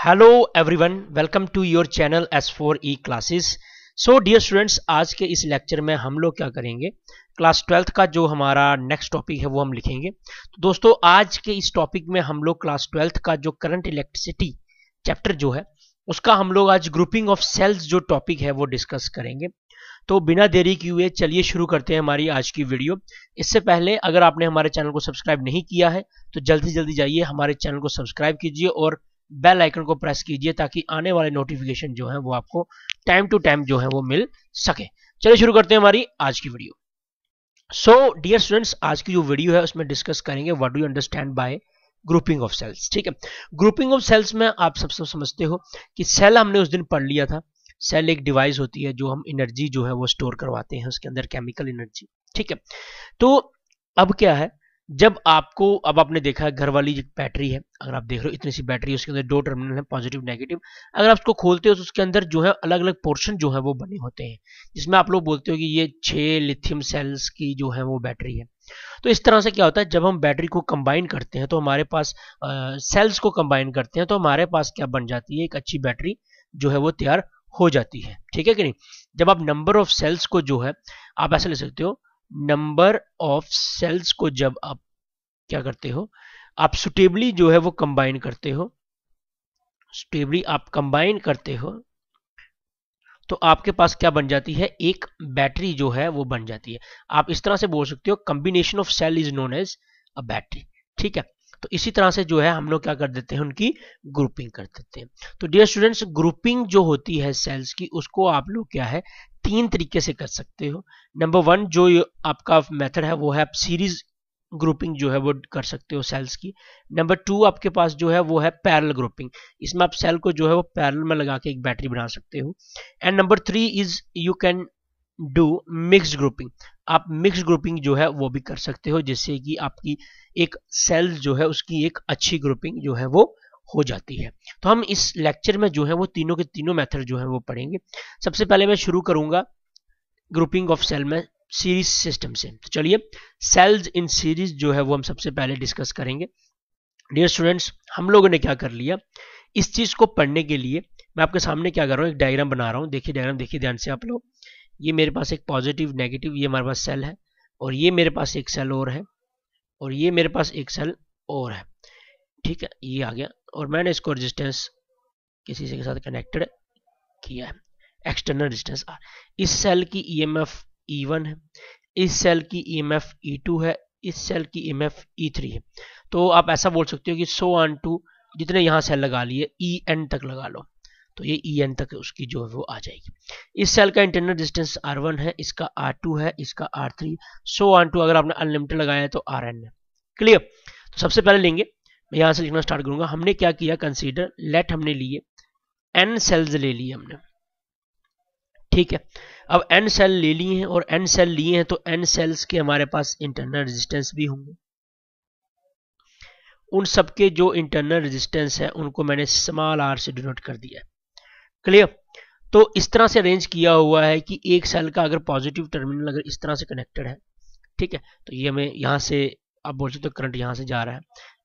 Hello everyone, welcome to your channel S4E classes. So dear students, आज के इस lecture में हम लोग क्या करेंगे, क्लास 12th का जो हमारा नेक्स्ट टॉपिक है वो हम लिखेंगे। तो दोस्तों, आज के इस टॉपिक में हम लोग क्लास 12th का जो करंट इलेक्ट्रिसिटी चैप्टर जो है उसका हम लोग आज ग्रुपिंग ऑफ सेल्स जो टॉपिक है वो डिस्कस करेंगे। तो बिना देरी किए हुए चलिए शुरू करते हैं हमारी आज की वीडियो। इससे पहले अगर आपने हमारे चैनल को सब्सक्राइब नहीं किया है तो जल्दी जल्दी जाइए हमारे चैनल को सब्सक्राइब कीजिए और बेल आइकन को प्रेस कीजिए ताकि आने वाले नोटिफिकेशन जो है वो आपको टाइम टू टाइम जो है वो मिल सके। चलिए शुरू करते हैं हमारी आज की वीडियो। सो डियर स्टूडेंट्स, आज की जो वीडियो है उसमें डिस्कस करेंगे what do you understand by grouping of cells. ठीक है, ग्रुपिंग ऑफ सेल्स में आप सब समझते हो कि सेल हमने उस दिन पढ़ लिया था। सेल एक डिवाइस होती है जो हम एनर्जी जो है वो स्टोर करवाते हैं, उसके अंदर केमिकल एनर्जी। ठीक है, तो अब क्या है, जब आपको अब आपने देखा है घर वाली जो बैटरी है, अगर आप देख रहे हो इतनी सी बैटरी, उसके अंदर दो टर्मिनल है, पॉजिटिव नेगेटिव। अगर आप उसको खोलते हो तो उसके अंदर जो है अलग अलग पोर्शन जो है वो बने होते हैं, जिसमें आप लोग बोलते हो कि ये 6 लिथियम सेल्स की जो है वो बैटरी है। तो इस तरह से क्या होता है, जब हम बैटरी को कंबाइन करते हैं तो हमारे पास सेल्स को कंबाइन करते हैं तो हमारे पास क्या बन जाती है, एक अच्छी बैटरी जो है वो तैयार हो जाती है। ठीक है कि नहीं। जब आप नंबर ऑफ सेल्स को जो है आप ऐसे ले सकते हो, नंबर ऑफ सेल्स को जब आप क्या करते हो, आप सुटेबली जो है वो कंबाइन करते हो, सुटेबली आप कंबाइन करते हो तो आपके पास क्या बन जाती है, एक बैटरी जो है वो बन जाती है। आप इस तरह से बोल सकते हो, combination of cell is known as a battery. ठीक है, तो इसी तरह से जो है हम लोग क्या कर देते हैं, उनकी ग्रुपिंग कर देते हैं। तो डियर स्टूडेंट्स, ग्रुपिंग जो होती है सेल्स की, उसको आप लोग क्या है तीन तरीके से कर सकते हो। नंबर वन जो आपका मेथड है वो है आप सीरीज ग्रुपिंग जो है वो कर सकते हो सेल्स की। नंबर टू आपके पास जो है वो है पैरेलल ग्रुपिंग, इसमें आप सेल को जो है वो पैरेलल में लगा के एक बैटरी बना सकते हो। And number three is you can do mixed grouping, आप मिक्स्ड ग्रुपिंग जो है वो भी कर सकते हो, जिससे कि आपकी एक सेल जो है उसकी एक अच्छी ग्रुपिंग जो है वो हो जाती है। तो हम इस लेक्चर में जो है वो तीनों के तीनों मेथड जो है वो पढ़ेंगे। सबसे पहले मैं शुरू करूंगा ग्रुपिंग ऑफ सेल में सीरीज सिस्टम से। तो चलिए, सेल्स इन सीरीज जो है वो हम सबसे पहले डिस्कस करेंगे। डियर स्टूडेंट्स, हम लोगों ने क्या कर लिया, इस चीज को पढ़ने के लिए मैं आपके सामने क्या कर रहा हूँ, एक डायग्राम बना रहा हूँ। देखिए डायग्राम, देखिए ध्यान से आप लोग। ये मेरे पास एक पॉजिटिव नेगेटिव, ये हमारे पास सेल है, और ये मेरे पास एक सेल और है, और ये मेरे पास एक सेल और है। ठीक है, ये आ गया, और मैंने इसको रेजिस्टेंस किसी से के साथ कनेक्टेड किया है, एक्सटर्नल रेजिस्टेंस आर। इस सेल की ईएमएफ E1 है, इस सेल की ईएमएफ E2 है, इस सेल की ईएमएफ E3 है। तो आप ऐसा बोल सकते हो कि सो ऑन टू जितने यहाँ सेल लगा लिए EN तक लगा लो, तो ये EN तक उसकी जो है वो आ जाएगी। इस सेल का इंटरनल रेजिस्टेंस R1 है, इसका R2 है, इसका R3, सो ऑन टू अगर आपने अनलिमिटेड लगाया है तो RN है। क्लियर। तो सबसे पहले लेंगे, मैं यहाँ से लिखना स्टार्ट करूंगा। हमने क्या किया, कंसीडर लेट, हमने लिए N सेल्स ले लिए हमने। ठीक है, अब N सेल ले लिए हैं, और N सेल लिए हैं तो N सेल्स के हमारे पास इंटरनल रेजिस्टेंस भी होंगे। उन सबके जो इंटरनल रेजिस्टेंस है उनको मैंने स्मॉल r से डिनोट कर दिया है। क्लियर। तो इस तरह से अरेंज किया हुआ है कि एक सेल का अगर पॉजिटिव टर्मिनल अगर इस तरह से कनेक्टेड है, ठीक है, तो ये हमें यहाँ से आप बोल सकते हो करंट यहाँ से जा रहा है,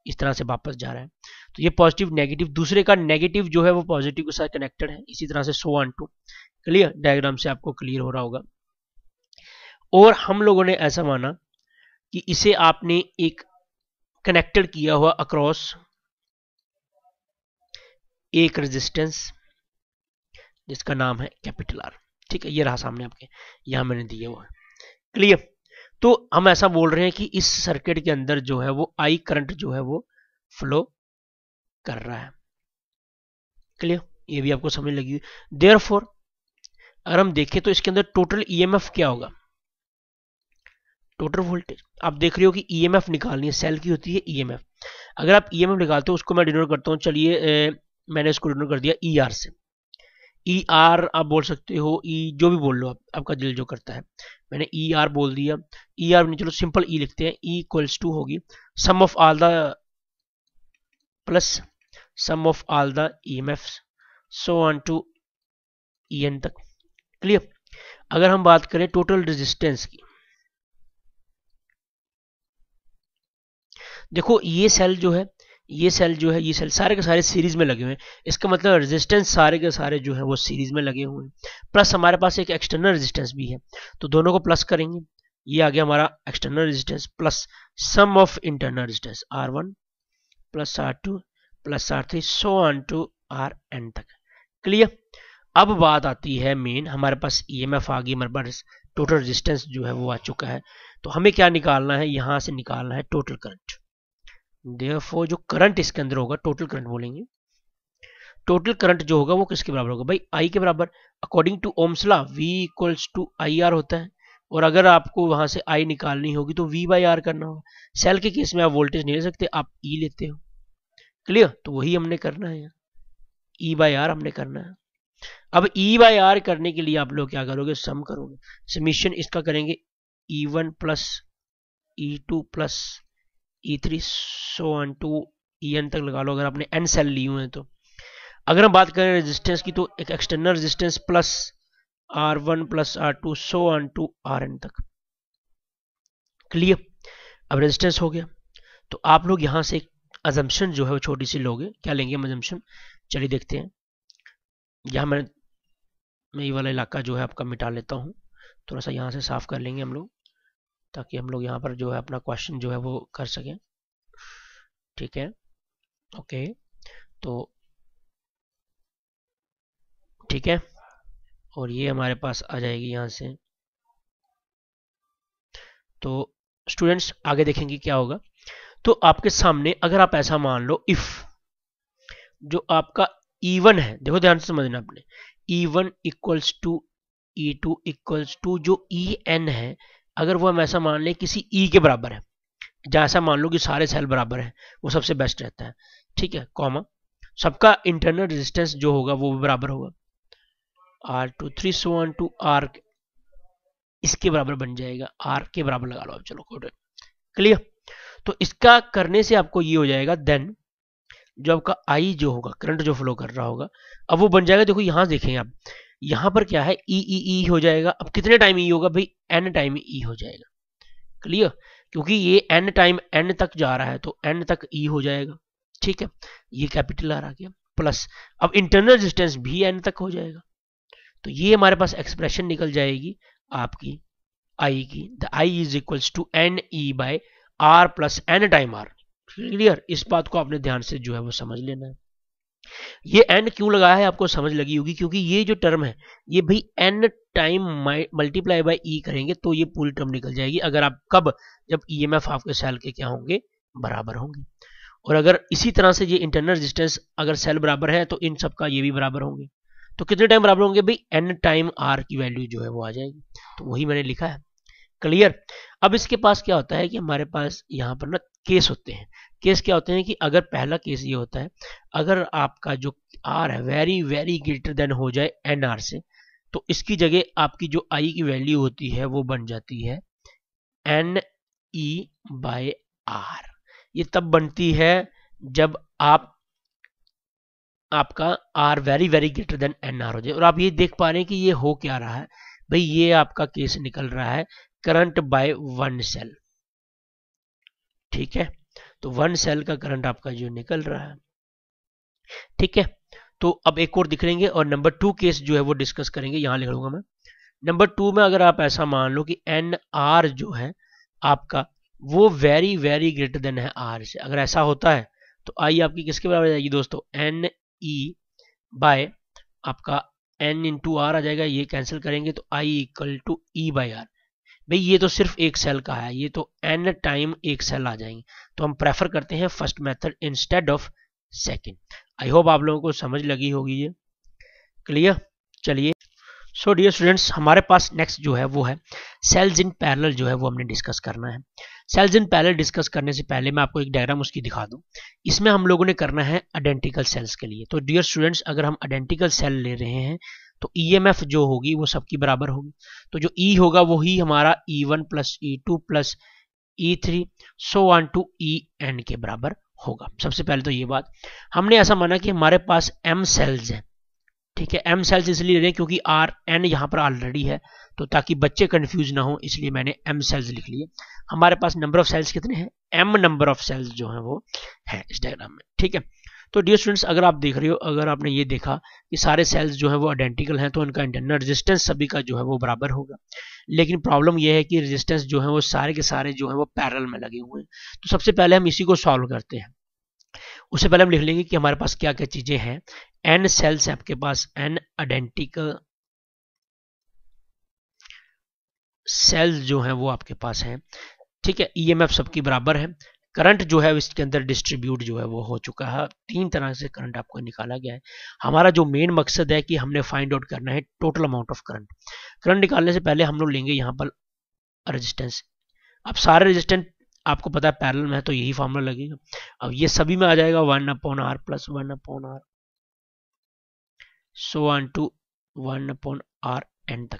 इस तरह से वापस जा रहा है, तो ये पॉजिटिव नेगेटिव, दूसरे का नेगेटिव जो है वो पॉजिटिव के साथ कनेक्टेड है, इसी तरह से so on to. Clear, diagram से आपको क्लियर हो रहा होगा। और हम लोगों ने ऐसा माना कि इसे आपने एक कनेक्टेड किया हुआ अक्रॉस एक रेजिस्टेंस जिसका नाम है कैपिटल R। ठीक है, ये रहा सामने आपके, यहां मैंने दिया हुआ है। क्लियर। तो हम ऐसा बोल रहे हैं कि इस सर्किट के अंदर जो है वो I करंट जो है वो फ्लो कर रहा है। क्लियर, ये भी आपको समझ लगी। देयरफॉर अगर हम देखें तो इसके अंदर टोटल ईएमएफ क्या होगा, टोटल वोल्टेज। आप देख रहे हो कि ईएमएफ निकालनी है, सेल की होती है ईएमएफ। अगर आप ईएमएफ निकालते हो उसको मैं डिनोट करता हूँ, चलिए मैंने इसको डिनोट कर दिया ER से। ER आप बोल सकते हो, जो भी बोल लो आप, आपका दिल जो करता है। मैंने ER बोल दिया, ER नहीं, चलो सिंपल E लिखते हैं। E इक्वल्स टू होगी sum of all the plus sum of all the EMFs so on to EN तक। क्लियर। अगर हम बात करें टोटल रेजिस्टेंस की, देखो ये सेल जो है ये सेल जो है, ये सेल सारे के सारे सीरीज में लगे हुए हैं, इसका मतलब रेजिस्टेंस सारे के सारे जो है वो सीरीज में लगे हुए हैं। प्लस हमारे पास एक एक्सटर्नल रेजिस्टेंस भी है, तो दोनों को प्लस करेंगे, ये आ गया हमारा external resistance plus sum of internal resistance R1 plus R2 plus R3 so on to Rn तक। क्लियर। अब बात आती है मेन, हमारे पास EMF आ गई, हमारे पास टोटल रेजिस्टेंस जो है वो आ चुका है, तो हमें क्या निकालना है, यहां से निकालना है टोटल करंट। देयरफॉर जो करंट इसके अंदर होगा, टोटल करंट बोलेंगे, टोटल करंट जो होगा वो किसके बराबर होगा भाई, I के बराबर। According to Ohm's law V equals to IR होता है, और अगर आपको वहां से I निकालनी होगी तो V बाई R करना होगा। सेल के केस में आप वोल्टेज नहीं ले सकते, आप E लेते हो। क्लियर। तो वही हमने करना है, E बाई R हमने करना है। अब E बाई R करने के लिए आप लोग क्या करोगे, सम करोगे, समीशन इसका करेंगे E1 plus E2 plus E3 so on to En तक लगा लो, अगर आपने n सेल ली हुए हैं तो। अगर हम बात करें रेजिस्टेंस की, तो एक external resistance plus R1 plus R2 so on to Rn तक। क्लियर। अब रेजिस्टेंस हो गया, तो आप लोग यहां से एक अजम्पशन जो है वो छोटी सी लोगे, क्या लेंगे हम अजम्पशन, चलिए देखते हैं। यहाँ मैं ये वाला इलाका जो है आपका मिटा लेता हूँ, थोड़ा सा यहाँ से साफ कर लेंगे हम लोग, ताकि हम लोग यहाँ पर जो है अपना क्वेश्चन जो है वो कर सकें। ठीक है, ओके, तो ठीक है, और ये हमारे पास आ जाएगी यहाँ से। तो स्टूडेंट्स आगे देखेंगे क्या होगा। तो आपके सामने अगर आप ऐसा मान लो, इफ जो आपका E1 है, देखो ध्यान से समझना आपने, E1 equals to E2 equals to जो En है, अगर वो हम ऐसा मान लें किसी E के बराबर है, जैसा मान लो कि सारे सेल बराबर है, वो सबसे बेस्ट रहता है। ठीक है, कॉमा सबका इंटरनल रेजिस्टेंस जो होगा वो भी बराबर होगा, R23 so on to R इसके बराबर बन जाएगा, R के बराबर लगा लो आप, चलो कोड। क्लियर। तो इसका करने से आपको ये हो जाएगा, देन जो आपका I जो होगा, करंट जो फ्लो कर रहा होगा, अब वो बन जाएगा, देखो यहां देखेंगे आप, यहां पर क्या है, E हो जाएगा। अब कितने टाइम E होगा भाई, N टाइम E हो जाएगा। क्लियर। क्योंकि ये N टाइम N तक जा रहा है, तो N तक E हो जाएगा। ठीक है, ये कैपिटल R आ गया, प्लस अब इंटरनल रेजिस्टेंस भी N तक हो जाएगा। तो ये हमारे पास एक्सप्रेशन निकल जाएगी आपकी I की, the I is equals to NE by R plus N time R। Clear. इस बात को आपने ध्यान से जो है वो समझ लेना है। ये N क्यों लगाया है आपको समझ लगी होगी, क्योंकि ये जो टर्म है ये भाई N time multiply by E करेंगे तो ये पूरी टर्म निकल जाएगी, अगर आप कब, जब EMF आपके सेल के क्या होंगे, बराबर होंगे। और अगर इसी तरह से ये इंटरनल रेजिस्टेंस अगर सेल बराबर है तो इन सब का ये भी बराबर होंगे, तो कितने टाइम बराबर होंगे भाई, N टाइम R की वैल्यू जो है वो आ जाएगी। तो वही मैंने लिखा है। क्लियर। अब इसके पास क्या होता है कि हमारे पास यहाँ पर ना केस होते हैं। केस क्या होते हैं कि अगर पहला केस ये होता है, अगर आपका जो R है वेरी वेरी ग्रेटर देन हो जाए NR से, तो इसकी जगह आपकी जो I की वैल्यू होती है वो बन जाती है NE बाय R। ये तब बनती है जब आपका R very very greater than NR हो जाए। और आप ये देख पा रहे हैं कि ये हो क्या रहा है भाई, ये आपका केस निकल रहा है करंट बाय वन सेल। ठीक है, तो वन सेल का करंट आपका जो निकल रहा है। ठीक है, तो अब एक और दिख लेंगे और नंबर 2 केस जो है वो डिस्कस करेंगे, यहां लिख लूंगा मैं। नंबर 2 में अगर आप ऐसा मान लो कि NR जो है आपका वो वेरी वेरी ग्रेटर देन है R से, अगर ऐसा होता है तो I आपकी किसके बराबर जाएगी दोस्तों, NE बाय आपका N इंटू R आ जाएगा, ये कैंसिल करेंगे तो I equal to E by R। भाई ये तो सिर्फ एक सेल का है, ये तो N टाइम एक सेल आ जाएंगे, तो हम प्रेफर करते हैं first method instead of second. I hope आप लोगों को समझ लगी होगी ये। क्लियर। चलिए, सो डियर स्टूडेंट्स, हमारे पास नेक्स्ट जो है वो है सेल्स इन पैरेलल, जो है वो हमने डिस्कस करना है। सेल्स इन पैरेलल डिस्कस करने से पहले मैं आपको एक डायग्राम उसकी दिखा दूं। इसमें हम लोगों ने करना है आइडेंटिकल सेल्स के लिए। तो डियर स्टूडेंट्स, अगर हम आइडेंटिकल सेल ले रहे हैं तो EMF जो होगी वो सबकी बराबर होगी। तो जो E होगा वही हमारा E1 plus E2 plus E3 so on to EN के बराबर होगा। सबसे पहले तो ये बात, हमने ऐसा माना कि हमारे पास M सेल्स हैं। ठीक है, M सेल्स इसलिए ले रहे हैं क्योंकि RN यहाँ पर ऑलरेडी है, तो ताकि बच्चे कंफ्यूज ना हो इसलिए मैंने m सेल्स लिख लिए। हमारे पास नंबर ऑफ सेल्स कितने हैं, m नंबर ऑफ सेल्स जो है वो है इस डायग्राम में, ठीक है। तो डियर स्टूडेंट्स, अगर आप देख रहे हो, अगर आपने ये देखा कि सारे सेल्स जो है वो आइडेंटिकल हैं तो इनका इंटरनल रेजिस्टेंस सभी का जो है वो बराबर होगा। लेकिन प्रॉब्लम ये है कि रेजिस्टेंस जो है वो सारे के सारे जो है वो पैरेलल में लगे हुए हैं। तो सबसे पहले हम इसी को सॉल्व करते हैं। उससे पहले हम लिख लेंगे कि हमारे पास क्या क्या चीजें हैं। n सेल्स है आपके पास, n आइडेंटिकल सेल्स जो है वो आपके पास है, ठीक है। ईएमएफ सबकी बराबर है। करंट जो है इसके अंदर डिस्ट्रीब्यूट जो है वो हो चुका है, 3 तरह से करंट आपको निकाला गया है। हमारा जो मेन मकसद है कि हमने फाइंड आउट करना है total amount of current. Current निकालने से पहले हम लोग लेंगे यहाँ पर रेजिस्टेंस। अब सारे रेजिस्टेंस आपको पता है पैरेलल में है तो यही फॉर्मूला लगेगा। अब ये सभी में आ जाएगा 1/r plus 1/r so on to 1/r N तक।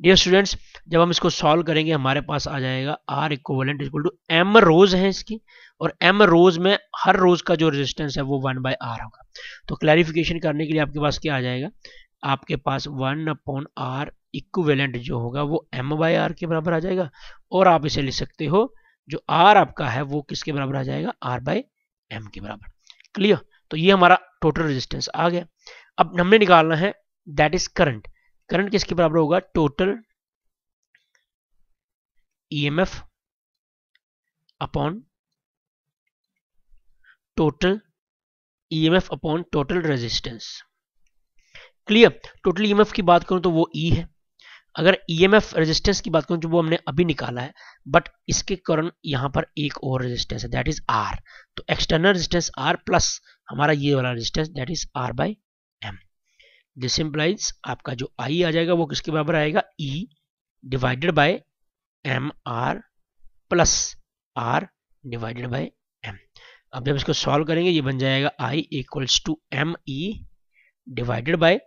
डियर स्टूडेंट्स, जब हम इसको सॉल्व करेंगे हमारे पास आ जाएगा R equivalent equal to m rows है इसकी, और m रोज में हर रोज का जो रेजिस्टेंस है वो 1/r होगा। तो क्लैरिफिकेशन करने के लिए आपके पास क्या आ जाएगा, आपके पास 1/r इक्विवेलेंट जो होगा वो m/r के बराबर आ जाएगा, और आप इसे लिख सकते हो जो R आपका है वो किसके बराबर आ जाएगा, R/m के बराबर। क्लियर। तो ये हमारा टोटल रेजिस्टेंस आ गया। अब हमने निकालना है दैट इज करंट। करंट किसके बराबर होगा, total EMF upon total EMF upon total resistance. Clear. Total EMF की बात करूं तो वो ई है। अगर ईएमएफ रेजिस्टेंस की बात करूं जो वो हमने अभी निकाला है, बट इसके कारण यहां पर एक और रेजिस्टेंस है दैट इज आर। तो एक्सटर्नल रेजिस्टेंस आर प्लस हमारा ये वाला resistance that is R/m। This implies आपका जो आई आ जाएगा वो किसके बराबर आएगा, E divided by mr plus r divided by m। अब जब इसको सॉल्व करेंगे ये बन जाएगा I equals to me divided by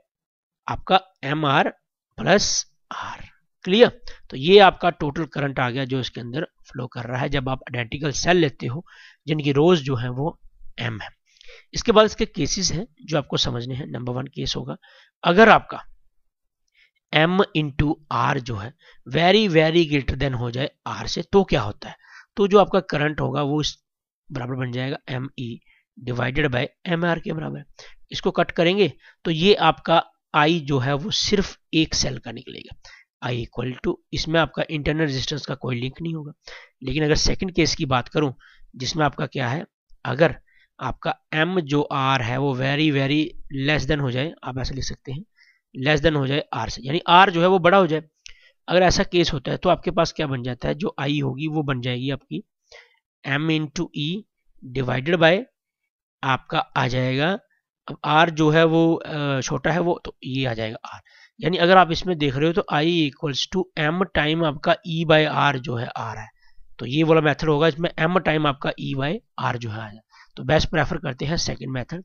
आपका mr प्लस r। क्लियर। तो ये आपका टोटल करंट आ गया जो इसके अंदर फ्लो कर रहा है जब आप आइडेंटिकल सेल लेते हो जिनकी रोज जो है वो m है। इसके बाद इसके केसेस हैं जो आपको समझने हैं। नंबर 1 केस होगा, अगर आपका m इंटू आर जो है वेरी वेरी ग्रेटर देन हो जाए r से, तो क्या होता है, तो जो आपका करंट होगा वो इस बराबर बन जाएगा me डिवाइडेड बाय mr के बराबर। इसको कट करेंगे तो ये आपका I जो है वो सिर्फ एक सेल का निकलेगा, I इक्वल टू, इसमें आपका इंटरनल रेजिस्टेंस का कोई लिंक नहीं होगा। लेकिन अगर सेकंड केस की बात करूं जिसमें आपका क्या है, अगर आपका m जो r है वो वेरी वेरी लेस देन हो जाए, आप ऐसे लिख सकते हैं लेस देन हो जाए r से, यानी r जो है वो बड़ा हो जाए। अगर ऐसा केस होता है तो आपके पास क्या बन जाता है, जो I होगी वो बन जाएगी आपकी m into E divided by आपका आ जाएगा, अब r जो है वो छोटा है वो, तो ये आ जाएगा r। यानी अगर आप इसमें देख रहे हो तो I equals to m time आपका e बाय r जो है r है, तो ये वाला मेथड होगा इसमें m टाइम आपका e बाय r जो है आ जाए। तो बेस्ट प्रेफर करते हैं सेकंड मेथड,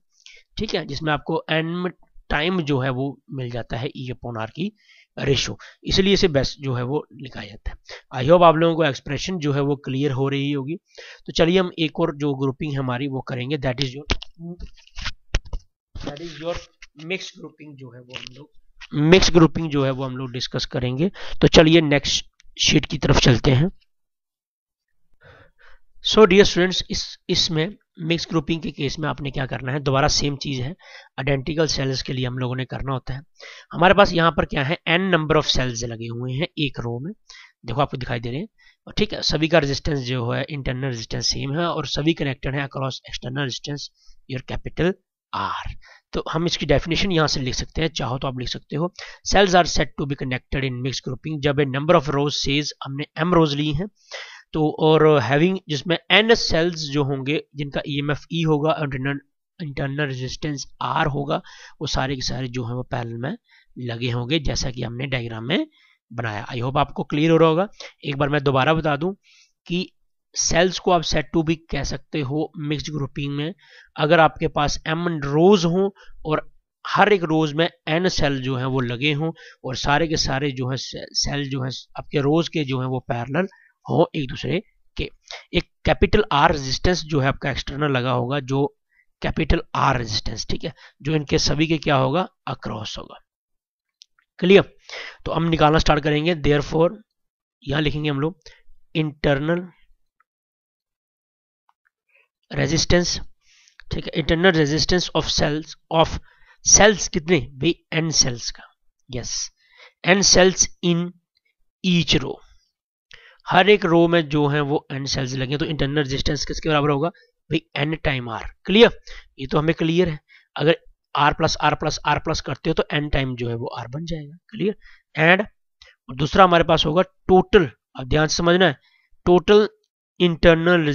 ठीक है, जिसमें आपको m टाइम जो है वो मिल जाता है e अपॉन r की रेशो, इसलिए इसे बेस्ट जो है वो लिखा जाता है। आई होप आप लोगों को एक्सप्रेशन जो है वो क्लियर हो रही होगी। तो चलिए हम एक और जो ग्रुपिंग हमारी वो करेंगे that is your mix grouping जो है वो हम लोग डिस्कस करेंगे। तो चलिए नेक्स्ट शीट की तरफ चलते हैं। सो डियर स्टूडेंट्स, इसमें मिक्स ग्रुपिंग के केस में आपने क्या करना है, दोबारा सेम चीज है, आइडेंटिकल सेल्स के लिए हम लोगों ने करना होता है। हमारे पास यहाँ पर क्या है, n नंबर ऑफ सेल्स लगे हुए हैं एक रो में, देखो आपको दिखाई दे रहे हैं, और ठीक है, सभी का रेजिस्टेंस जो है इंटरनल रेजिस्टेंस सेम है और सभी कनेक्टेड है across external resistance your capital R। तो हम इसकी डेफिनेशन यहाँ से लिख सकते हैं, चाहो तो आप लिख सकते हो, cells are said to be connected in mix grouping जब a number of rows says, हमने m रोज ली हैं तो, और हैविंग जिसमें n सेल्स जो होंगे जिनका EMF E होगा और इंटरनल रेजिस्टेंस R होगा, वो सारे के सारे जो है वो पैरेलल में लगे होंगे जैसा कि हमने डायग्राम में बनाया। आई होप आपको क्लियर हो रहा होगा। एक बार मैं दोबारा बता दूं कि सेल्स को आप सेट टू भी कह सकते हो मिक्स्ड ग्रुपिंग में अगर आपके पास m रोज हो और हर एक रोज में n सेल जो है वो लगे हों और सारे के सारे जो है सेल जो है आपके रोज के जो है वो पैरेलल हो एक दूसरे के। एक कैपिटल R रेजिस्टेंस जो है आपका एक्सटर्नल लगा होगा, जो कैपिटल R रेजिस्टेंस, ठीक है, जो इनके सभी के क्या होगा, अक्रॉस होगा। क्लियर। तो हम निकालना स्टार्ट करेंगे। देयरफॉर यहां लिखेंगे हम लोग इंटरनल रेजिस्टेंस, ठीक है, इंटरनल रेजिस्टेंस ऑफ सेल्स कितने भाई, n सेल्स का, yes, n cells in each row, हर एक रो में जो है वो n सेल्स लगे, तो इंटरनल रेजिस्टेंस किसके बराबर होगा भाई, n टाइम r। क्लियर, ये तो हमें क्लियर है। अगर r plus R plus R plus करते हो तो n टाइम जो है वो r बन जाएगा। क्लियर। एंड दूसरा हमारे पास होगा टोटल, अब ध्यान से समझना है, total internal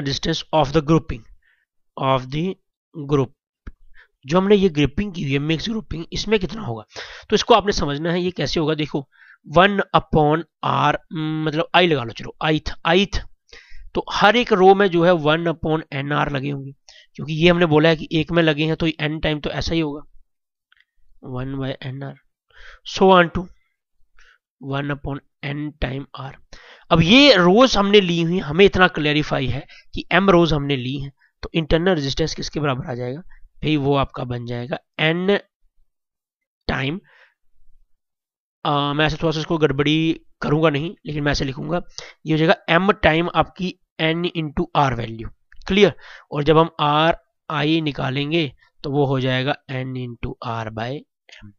resistance of the grouping of the group, जो हमने ये ग्रुपिंग की हुई है मिक्स ग्रुपिंग, इसमें कितना होगा, तो इसको आपने समझना है। ये कैसे होगा, देखो 1/r, मतलब i लगा लो, चलो ith, तो हर एक रो में जो है 1/nr लगे होंगे, क्योंकि ये हमने बोला है कि एक में लगे हैं तो n टाइम तो ऐसा ही होगा 1/nr, so on to 1/n time r। अब ये रोज हमने ली हुई, हमें इतना क्लैरिफाई है कि m रोज हमने ली हैं, तो इंटरनल रेजिस्टेंस किसके बराबर आ जाएगा भाई, वो आपका बन जाएगा n टाइम, मैं ऐसे थोड़ा सा इसको गड़बड़ी करूंगा नहीं, लेकिन मैं ऐसे लिखूंगा, ये हो जाएगा m टाइम आपकी n into R value. Clear. और जब हम r i निकालेंगे तो वो हो जाएगा n into R by M.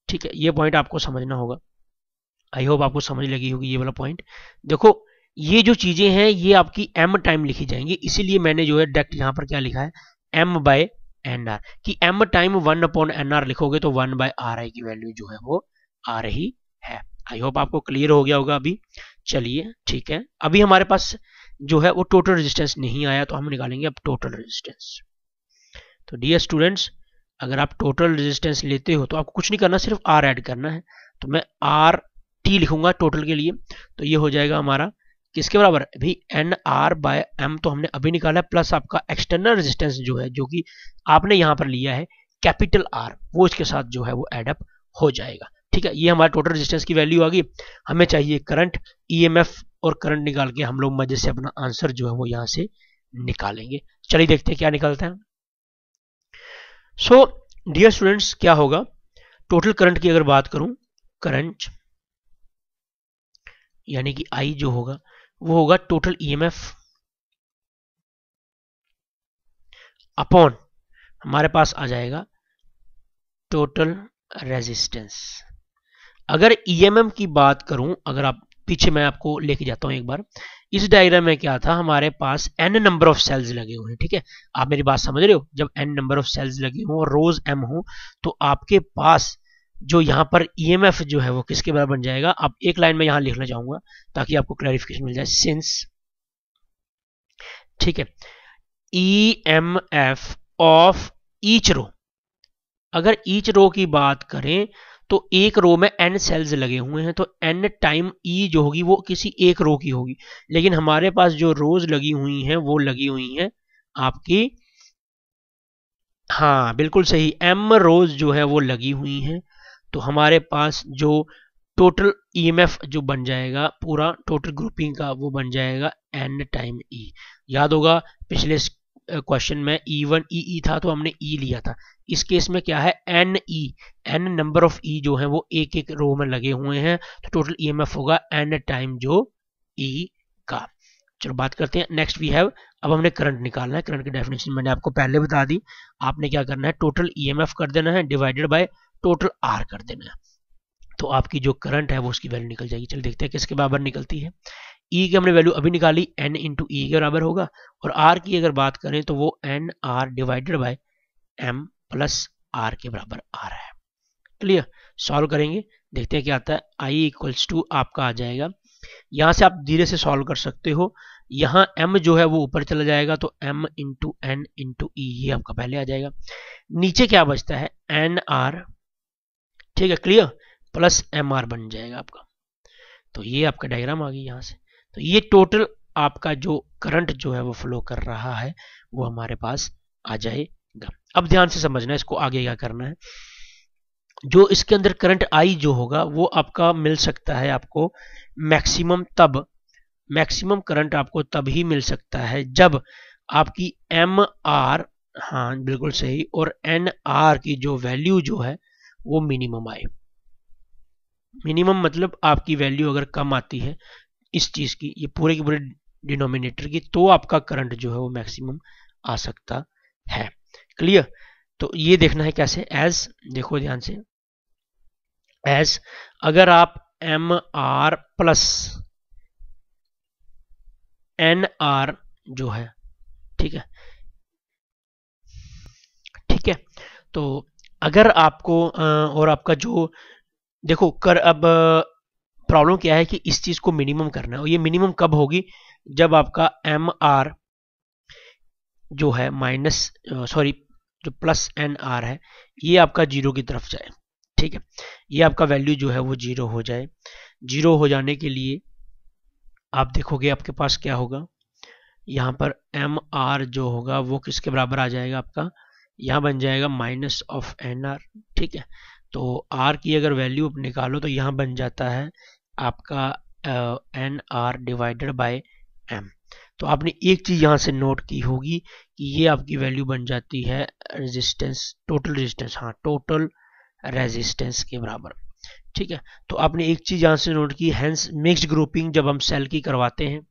ठीक है, ये पॉइंट आपको समझना होगा। आई होप आपको समझ लगी होगी ये वाला पॉइंट। देखो ये जो चीजें हैं ये आपकी m टाइम लिखी जाएंगी, इसीलिए मैंने जो है डायरेक्ट यहाँ पर क्या लिखा है m बाय एन आर, कि m टाइम 1/nr लिखोगे तो 1/ri की वैल्यू जो है वो आ रही है। आई होप आपको क्लियर हो गया होगा अभी। चलिए ठीक है, अभी हमारे पास जो है वो टोटल रेजिस्टेंस नहीं आया, तो हम निकालेंगे अब टोटल रेजिस्टेंस। तो डियर स्टूडेंट्स, अगर आप टोटल रेजिस्टेंस लेते हो तो आपको कुछ नहीं करना, सिर्फ r ऐड करना है। तो मैं आर टी लिखूंगा टोटल के लिए, तो ये हो जाएगा हमारा किसके बराबर भाई, एन आर बाय एम, तो हमने अभी निकाला है, प्लस आपका एक्सटर्नल रेजिस्टेंस जो है, जो कि आपने यहां पर लिया है कैपिटल आर, वो इसके साथ जो है वो एडअप हो जाएगा। ठीक है, ये हमारा टोटल रेजिस्टेंस की वैल्यू आ गई। हमें चाहिए करंट, ईएमएफ और करंट निकाल के हम लोग मजे से अपना आंसर जो है वो यहां से निकालेंगे। चलिए देखते हैं क्या निकलता है। सो डियर स्टूडेंट्स, क्या होगा, टोटल करंट की अगर बात करूं, करंट यानी कि आई जो होगा वो होगा टोटल ईएमएफ अपॉन हमारे पास आ जाएगा टोटल रेजिस्टेंस। अगर ईएमएम की बात करूं, अगर आप पीछे मैं आपको लेके जाता हूं एक बार, इस डायग्राम में क्या था, हमारे पास n नंबर ऑफ सेल्स लगे हुए हैं। ठीक है, आप मेरी बात समझ रहे हो, जब n नंबर ऑफ सेल्स लगे हो और रोज m हो, तो आपके पास जो यहाँ पर ईएमएफ जो है वो किसके बराबर बन जाएगा। आप एक लाइन में यहां लिखना चाहूंगा ताकि आपको क्लैरिफिकेशन मिल जाए। सिंस, ठीक है, ईएमएफ ऑफ ईच रो, अगर ईच रो की बात करें तो एक रो में n सेल्स लगे हुए हैं, तो n टाइम e जो होगी वो किसी एक रो की होगी, लेकिन हमारे पास जो रोज लगी हुई हैं वो लगी हुई हैं आपकी, हाँ बिल्कुल सही, m रोज जो है वो लगी हुई हैं। तो हमारे पास जो टोटल ईएमएफ जो बन जाएगा पूरा टोटल ग्रुपिंग का, वो बन जाएगा n टाइम e। याद होगा पिछले क्वेश्चन में E1 EE था तो हमने E लिया था, इस केस में क्या है NE, n number of E जो है वो एक एक रो में लगे हुए हैं, तो टोटल ईएमएफ होगा n टाइम जो E का। चलो बात करते हैं, नेक्स्ट वी हैव, अब हमने करंट निकालना है। करंट की डेफिनेशन मैंने आपको पहले बता दी, आपने क्या करना है, टोटल ईएमएफ कर देना है डिवाइडेड बाय टोटल आर कर देना है, तो आपकी जो करंट है वो उसकी वैल्यू निकल जाएगी। चलिए देखते हैं किसके बराबर निकलती है। ई की हमने वैल्यू अभी निकाली, n इंटू ई के बराबर होगा, और r की अगर बात करें तो वो n r divided by m plus r के बराबर आ रहा है। क्लियर, सॉल्व करेंगे, देखते हैं क्या आता है। i इक्वल्स टू आपका आ जाएगा, यहां से आप धीरे से सॉल्व कर सकते हो, यहाँ m जो है वो ऊपर चला जाएगा तो m इंटू n इंटू ई, ये आपका पहले आ जाएगा। नीचे क्या बचता है n r, ठीक है क्लियर, प्लस एम आर बन जाएगा आपका। तो ये आपका डायग्राम आ गई यहाँ से। तो ये टोटल आपका जो करंट जो है वो फ्लो कर रहा है वो हमारे पास आ जाएगा। अब ध्यान से समझना इसको, आगे क्या करना है। जो इसके अंदर करंट आई जो होगा वो आपका मिल सकता है आपको मैक्सिमम तब, मैक्सिमम करंट आपको तब ही मिल सकता है जब आपकी एम आर, हाँ बिल्कुल सही, और एन आर की जो वैल्यू जो है वो मिनिमम आए। मिनिमम मतलब आपकी वैल्यू अगर कम आती है इस चीज की, ये पूरे के पूरे डिनोमिनेटर की, तो आपका करंट जो है वो मैक्सिमम आ सकता है। क्लियर? तो ये देखना है कैसे, एज देखो ध्यान से, एज अगर आप M R plus N R जो है, ठीक है, ठीक है, तो अगर आपको और आपका जो देखो कर, अब प्रॉब्लम क्या है कि इस चीज को मिनिमम करना है, और ये मिनिमम कब होगी, जब आपका एम आर जो है माइनस, सॉरी, जो प्लस एन आर है ये आपका जीरो की तरफ जाए। ठीक है, ये आपका वैल्यू जो है वो जीरो हो जाए। जीरो हो जाने के लिए आप देखोगे आपके पास क्या होगा, यहाँ पर एम आर जो होगा वो किसके बराबर आ जाएगा, आपका यहाँ बन जाएगा माइनस ऑफ एन आर। ठीक है, तो आर की अगर वैल्यू आप निकालो तो यहाँ बन जाता है आपका N R divided by M. तो आपने एक चीज यहाँ से नोट की होगी कि ये आपकी वैल्यू बन जाती है रेजिस्टेंस, टोटल रेजिस्टेंस, हाँ टोटल रेजिस्टेंस के बराबर। ठीक है, तो आपने एक चीज यहाँ से नोट की, हैंस मिक्स्ड ग्रुपिंग जब हम सेल की करवाते हैं,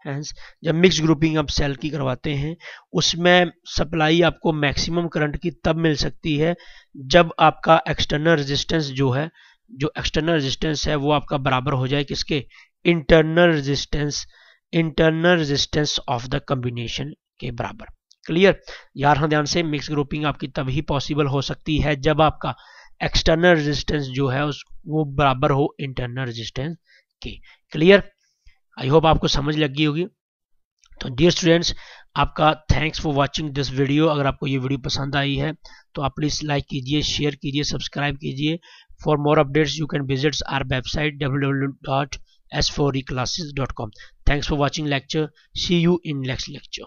हैंस जब मिक्स ग्रुपिंग आप सेल की करवाते हैं उसमें सप्लाई आपको मैक्सिमम करंट की तब मिल सकती है जब आपका एक्सटर्नल रेजिस्टेंस जो है, जो एक्सटर्नल रेजिस्टेंस है वो आपका बराबर हो जाए किसके, internal resistance, internal resistance of the combination के बराबर। क्लियर? यार हाँ ध्यान से, मिक्स ग्रुपिंग आपकी तभी पॉसिबल हो सकती है जब आपका एक्सटर्नल रेजिस्टेंस जो है उस वो बराबर हो इंटरनल रेजिस्टेंस के। क्लियर? आई होप आपको समझ लग गई होगी। तो डियर स्टूडेंट्स, आपका thanks for watching this video. अगर आपको ये वीडियो पसंद आई है तो आप प्लीज लाइक कीजिए, शेयर कीजिए, सब्सक्राइब कीजिए। For more updates you can visit our website www.s4eclasses.com। Thanks for watching lecture, see you in next lecture.